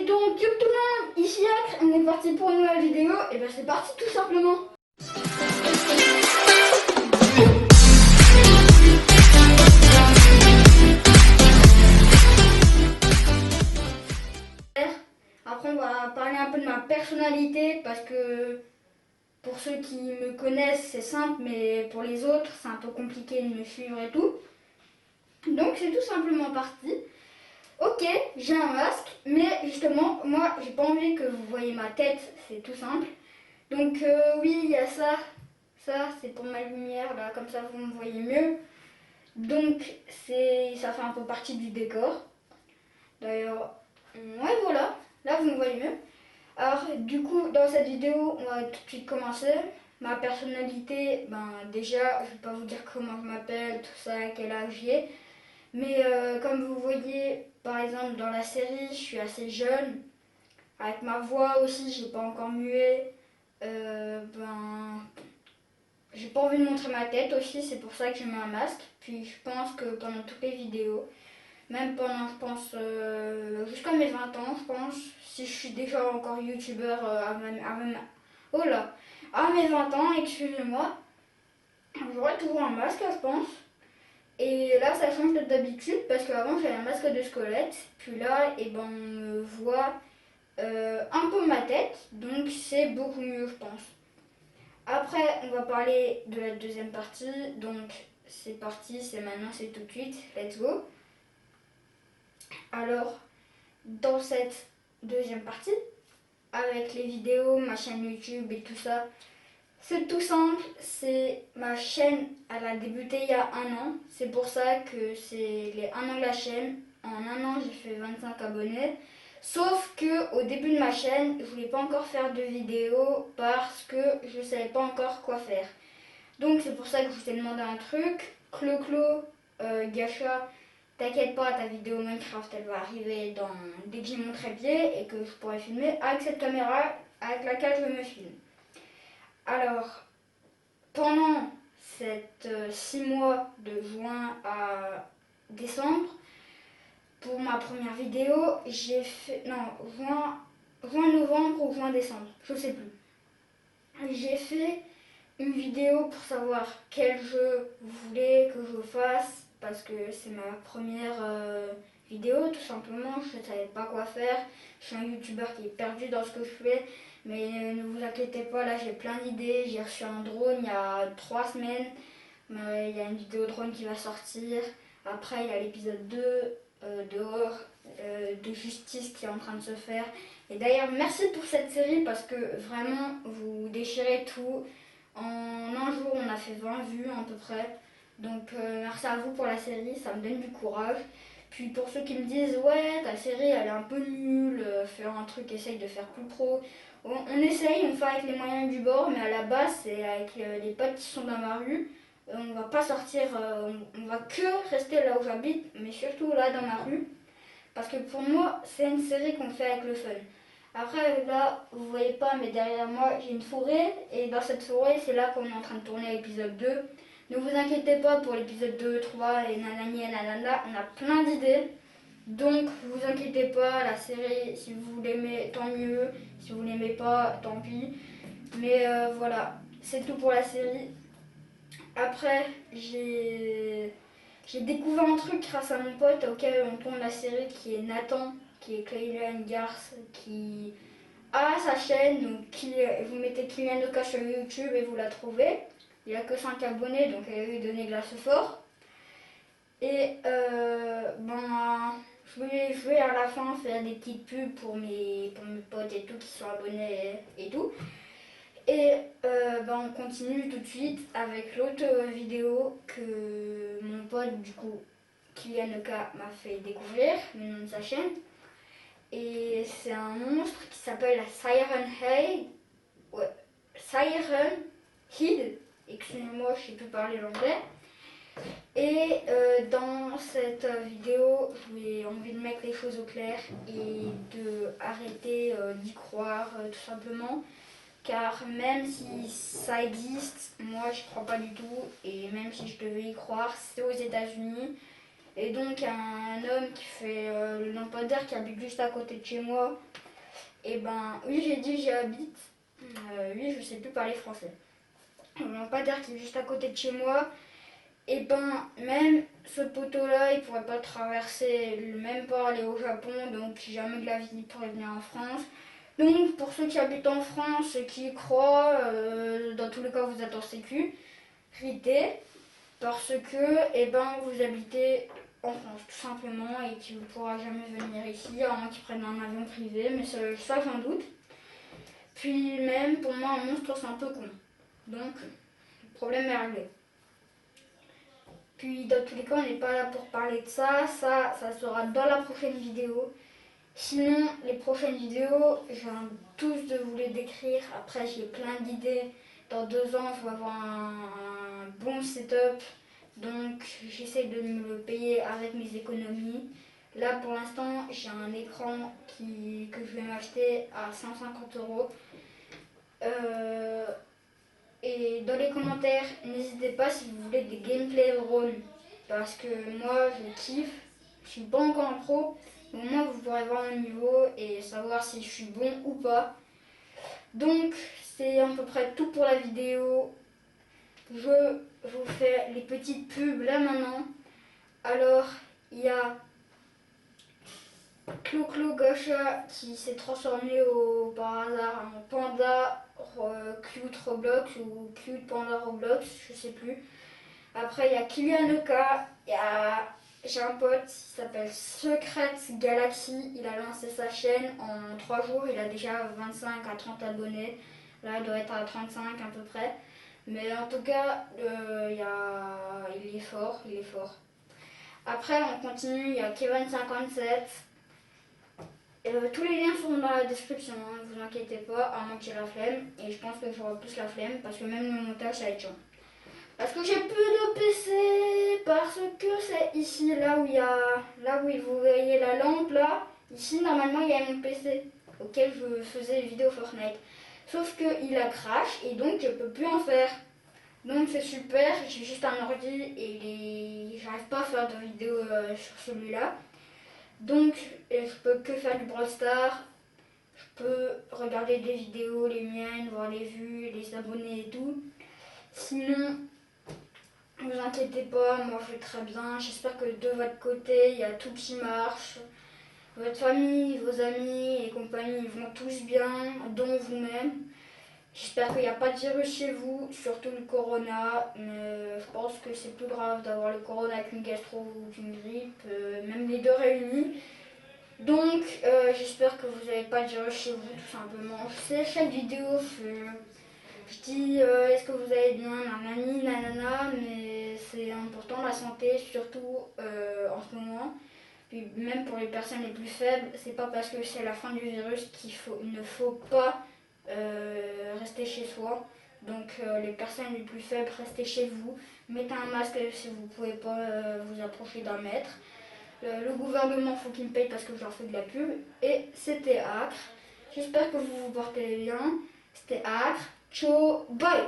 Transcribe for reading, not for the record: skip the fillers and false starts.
Et donc, yo tout le monde, ici Acre, on est parti pour une nouvelle vidéo, et ben c'est parti tout simplement. Après on va parler un peu de ma personnalité, parce que pour ceux qui me connaissent c'est simple, mais pour les autres c'est un peu compliqué de me suivre et tout. Donc c'est tout simplement parti. Ok, j'ai un masque, mais justement, moi, j'ai pas envie que vous voyez ma tête, c'est tout simple. Donc oui, il y a ça. Ça, c'est pour ma lumière, là, comme ça vous me voyez mieux. Donc, ça fait un peu partie du décor. D'ailleurs, ouais, voilà. Là, vous me voyez mieux. Alors, du coup, dans cette vidéo, on va tout de suite commencer. Ma personnalité, ben déjà, je vais pas vous dire comment je m'appelle, tout ça, quel âge j'ai. Mais comme vous voyez, par exemple dans la série, je suis assez jeune. Avec ma voix aussi, j'ai pas encore mué. J'ai pas envie de montrer ma tête aussi, c'est pour ça que je mets un masque. Puis je pense que pendant toutes les vidéos, même pendant, je pense, jusqu'à mes 20 ans, je pense, si je suis déjà encore youtubeur oh là, à mes 20 ans, excusez-moi, j'aurai toujours un masque, je pense. Et là, ça change d'habitude parce qu'avant j'avais un masque de squelette. Puis là, et ben, on me voit un peu ma tête. Donc c'est beaucoup mieux, je pense. Après, on va parler de la deuxième partie. Donc c'est parti, c'est maintenant, c'est tout de suite. Let's go. Alors, dans cette deuxième partie, avec les vidéos, ma chaîne YouTube et tout ça, c'est tout simple, c'est ma chaîne, elle a débuté il y a 1 an. C'est pour ça que c'est les 1 an de la chaîne. En 1 an, j'ai fait 25 abonnés. Sauf que au début de ma chaîne, je voulais pas encore faire de vidéos parce que je savais pas encore quoi faire. Donc c'est pour ça que je vous ai demandé un truc. Clo-Clo, Gacha, t'inquiète pas, ta vidéo Minecraft, elle va arriver dès que j'ai mon trépied et que je pourrai filmer avec cette caméra avec laquelle je me filme. Alors, pendant ces 6 mois de juin à décembre, pour ma première vidéo, j'ai fait... Non, novembre ou juin, décembre, je sais plus. J'ai fait une vidéo pour savoir quel jeu vous voulez que je fasse, parce que c'est ma première vidéo, tout simplement. Je ne savais pas quoi faire. Je suis un youtubeur qui est perdu dans ce que je fais. Mais ne vous inquiétez pas, là j'ai plein d'idées. J'ai reçu un drone il y a 3 semaines. Il y a une vidéo drone qui va sortir. Après il y a l'épisode 2 dehors de justice qui est en train de se faire. Et d'ailleurs merci pour cette série parce que vraiment vous déchirez tout. En un jour on a fait 20 vues à peu près. Donc merci à vous pour la série, ça me donne du courage. Puis pour ceux qui me disent ouais ta série elle est un peu nulle, faire un truc, essaye de faire plus pro. On essaye, on fait avec les moyens du bord, mais à la base c'est avec les potes qui sont dans ma rue. On va pas sortir, on va que rester là où j'habite, mais surtout là dans ma rue. Parce que pour moi c'est une série qu'on fait avec le fun. Après là, vous voyez pas, mais derrière moi j'ai une forêt, et dans cette forêt c'est là qu'on est en train de tourner l'épisode 2. Ne vous inquiétez pas pour l'épisode 2, 3 et nanani et nanana, on a plein d'idées. Donc vous inquiétez pas, la série, si vous l'aimez, tant mieux. Si vous l'aimez pas, tant pis. Mais voilà, c'est tout pour la série. Après, j'ai découvert un truc grâce à mon pote auquel on tourne la série, qui est Nathan, qui est Kylian Garth, qui a sa chaîne. Donc vous mettez Kylian Oka sur YouTube et vous la trouvez. Il a que 5 abonnés, donc elle lui donner glace fort. Et je vais à la fin faire des petites pubs pour mes potes et tout qui sont abonnés et tout. Et on continue tout de suite avec l'autre vidéo que mon pote, du coup, Kylian Oka, m'a fait découvrir, le nom de sa chaîne. Et c'est un monstre qui s'appelle Siren Head. Ouais, Siren Head. Excusez-moi, je sais plus parler l'anglais. Et dans cette vidéo, j'ai envie de mettre les choses au clair et de arrêter d'y croire tout simplement. Car même si ça existe, moi je crois pas du tout. Et même si je devais y croire, c'est aux États-Unis. Et donc un homme qui fait le lampadaire qui habite juste à côté de chez moi. Et ben oui, j'ai dit j'y habite. Oui, je sais plus parler français. Le lampadaire qui est juste à côté de chez moi. Et ben même ce poteau-là, il pourrait pas le traverser, même pas aller au Japon. Donc jamais de la vie il pourrait venir en France. Donc pour ceux qui habitent en France et qui y croient, dans tous les cas vous êtes en sécurité. Parce que eh ben, vous habitez en France, tout simplement, et qu'il ne pourra jamais venir ici, à moins qu'il prenne un avion privé, mais ça j'en doute. Puis même, pour moi, un monstre, c'est un peu con. Donc, le problème est réglé. Puis, dans tous les cas, on n'est pas là pour parler de ça. Ça sera dans la prochaine vidéo. Sinon, les prochaines vidéos, je viens tous de vous les décrire. Après, j'ai plein d'idées. Dans 2 ans, je vais avoir un bon setup. Donc j'essaie de me le payer avec mes économies. Là pour l'instant j'ai un écran que je vais m'acheter à 150 €. Et dans les commentaires, n'hésitez pas si vous voulez des gameplay drone. Parce que moi je kiffe. Je suis pas encore un pro. Mais au moins vous pourrez voir mon niveau et savoir si je suis bon ou pas. Donc c'est à peu près tout pour la vidéo. Je vous fais les petites pubs là maintenant. Alors, il y a Clo-Clo Gosha qui s'est transformé par hasard en Panda Cute Roblox ou Cute Panda Roblox, je sais plus. Après, il y a Kylianoka, j'ai un pote qui s'appelle Secret Galaxy. Il a lancé sa chaîne en 3 jours, il a déjà 25 à 30 abonnés. Là, il doit être à 35 à peu près. Mais en tout cas, il est fort, il est fort. Après, on continue, il y a Kevin57. Tous les liens sont dans la description, ne vous inquiétez pas, à moins que j'ai la flemme. Et je pense que j'aurai plus la flemme parce que même le montage, ça va être chiant. Parce que j'ai plus de PC, parce que c'est ici, là où vous voyez la lampe, là. Ici, normalement, il y a mon PC auquel je faisais les vidéos Fortnite. Sauf qu'il a crash et donc je peux plus en faire. Donc c'est super, j'ai juste un ordi et j'arrive pas à faire de vidéos sur celui-là. Donc je peux que faire du Brawl Stars, je peux regarder des vidéos, les miennes, voir les vues, les abonnés et tout. Sinon, ne vous inquiétez pas, moi je vais très bien. J'espère que de votre côté, il y a tout qui marche. Votre famille, vos amis et compagnie, ils vont tous bien, dont vous-même. J'espère qu'il n'y a pas de virus chez vous, surtout le corona, mais je pense que c'est plus grave d'avoir le corona qu'une gastro ou qu'une grippe, même les deux réunis. Donc j'espère que vous n'avez pas de virus chez vous tout simplement. Je sais, chaque vidéo, je dis est-ce que vous allez bien, nanani, nanana, mais c'est important la santé, surtout en ce moment. Puis même pour les personnes les plus faibles, c'est pas parce que c'est la fin du virus qu'il ne faut pas rester chez soi. Donc les personnes les plus faibles, restez chez vous. Mettez un masque si vous ne pouvez pas vous approcher d'1 mètre. Le gouvernement, faut qu'il me paye parce que je leur fais de la pub. Et c'était Acre. J'espère que vous vous portez bien. C'était Acre. Ciao, bye.